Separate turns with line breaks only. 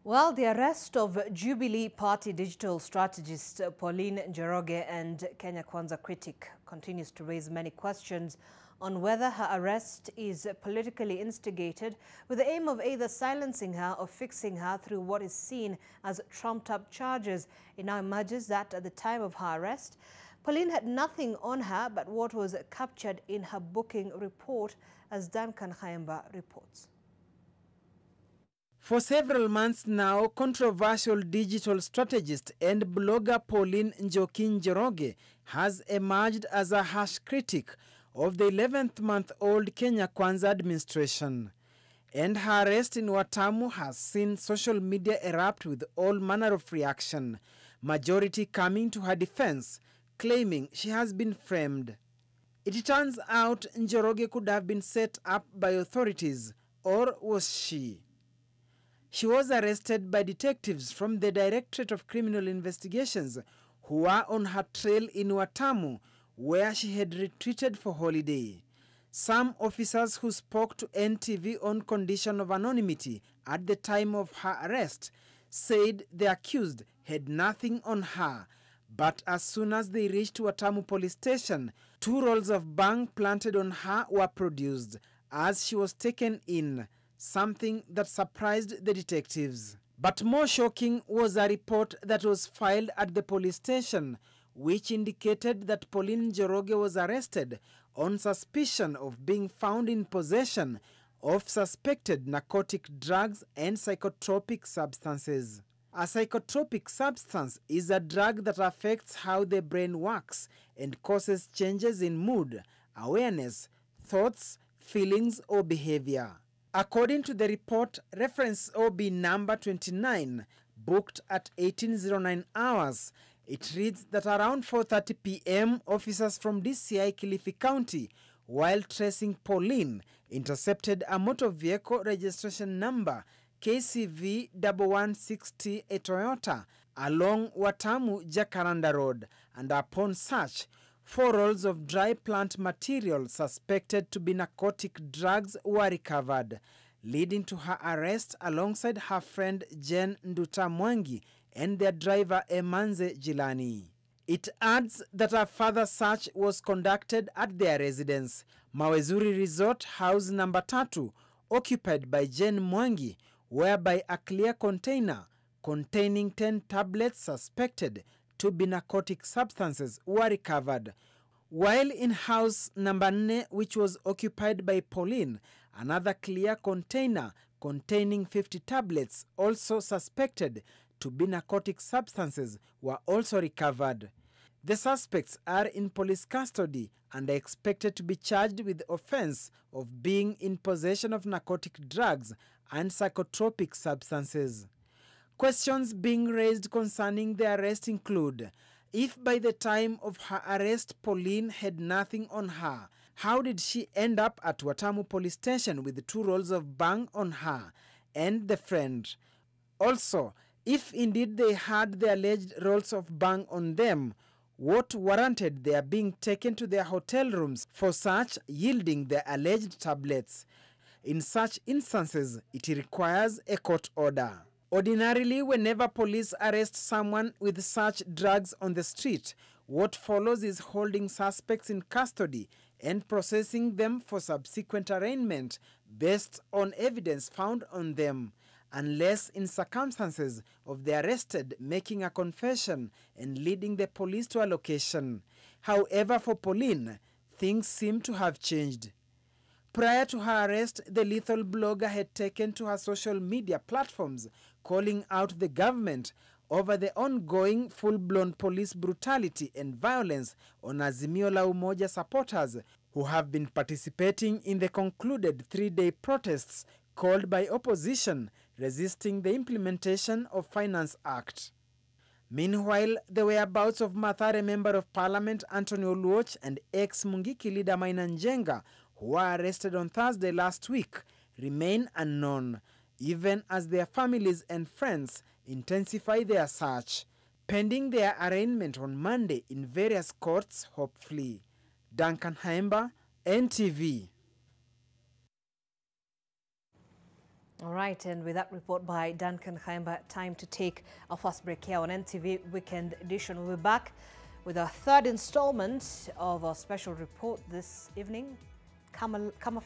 Well, the arrest of Jubilee Party digital strategist Pauline Njoroge and Kenya Kwanza critic continues to raise many questions on whether her arrest is politically instigated with the aim of either silencing her or fixing her through what is seen as trumped-up charges. It now emerges that at the time of her arrest, Pauline had nothing on her but what was captured in her booking report, as Duncan Khaemba reports.
For several months now, controversial digital strategist and blogger Pauline Njoroge has emerged as a harsh critic of the 11th-month-old Kenya Kwanza administration. And her arrest in Watamu has seen social media erupt with all manner of reaction, majority coming to her defense, claiming she has been framed. It turns out Njoroge could have been set up by authorities, or was she? She was arrested by detectives from the Directorate of Criminal Investigations who were on her trail in Watamu, where she had retreated for holiday. Some officers who spoke to NTV on condition of anonymity at the time of her arrest said the accused had nothing on her, but as soon as they reached Watamu police station, 2 rolls of bang planted on her were produced as she was taken in, something that surprised the detectives. But more shocking was a report that was filed at the police station, which indicated that Pauline Njoroge was arrested on suspicion of being found in possession of suspected narcotic drugs and psychotropic substances. A psychotropic substance is a drug that affects how the brain works and causes changes in mood, awareness, thoughts, feelings, or behavior. According to the report, reference OB number 29, booked at 1809 hours, it reads that around 4:30 p.m., officers from DCI Kilifi County, while tracing Pauline, intercepted a motor vehicle registration number KCV 1160, a Toyota, along Watamu Jacaranda Road, and upon search, 4 rolls of dry plant material suspected to be narcotic drugs were recovered, leading to her arrest alongside her friend Jen Nduta Mwangi and their driver Emanze Jilani. It adds that a further search was conducted at their residence, Mawezuri Resort House number 3, occupied by Jen Mwangi, whereby a clear container containing 10 tablets suspected to be narcotic substances were recovered, while in house number 4, which was occupied by Pauline, another clear container containing 50 tablets also suspected to be narcotic substances were also recovered. The suspects are in police custody and are expected to be charged with the offense of being in possession of narcotic drugs and psychotropic substances. Questions being raised concerning the arrest include: if by the time of her arrest Pauline had nothing on her, how did she end up at Watamu police station with 2 rolls of bang on her and the friend? Also, if indeed they had the alleged rolls of bang on them, what warranted their being taken to their hotel rooms for search, yielding the alleged tablets? In such instances, it requires a court order. Ordinarily, whenever police arrest someone with such drugs on the street, what follows is holding suspects in custody and processing them for subsequent arraignment based on evidence found on them, unless in circumstances of the arrested making a confession and leading the police to a location. However, for Pauline, things seem to have changed. Prior to her arrest, the lethal blogger had taken to her social media platforms calling out the government over the ongoing full-blown police brutality and violence on Azimio la Umoja supporters who have been participating in the concluded 3-day protests called by opposition resisting the implementation of Finance Act. Meanwhile, the whereabouts of Mathare Member of Parliament Anthony Oluoch and ex-Mungiki leader Maina Njenga, who were arrested on Thursday last week, remain unknown, even as their families and friends intensify their search, pending their arraignment on Monday in various courts, hopefully. Duncan Khaemba, NTV.
All right, and with that report by Duncan Khaimba, time to take our first break here on NTV Weekend Edition. We'll be back with our third installment of our special report this evening. Come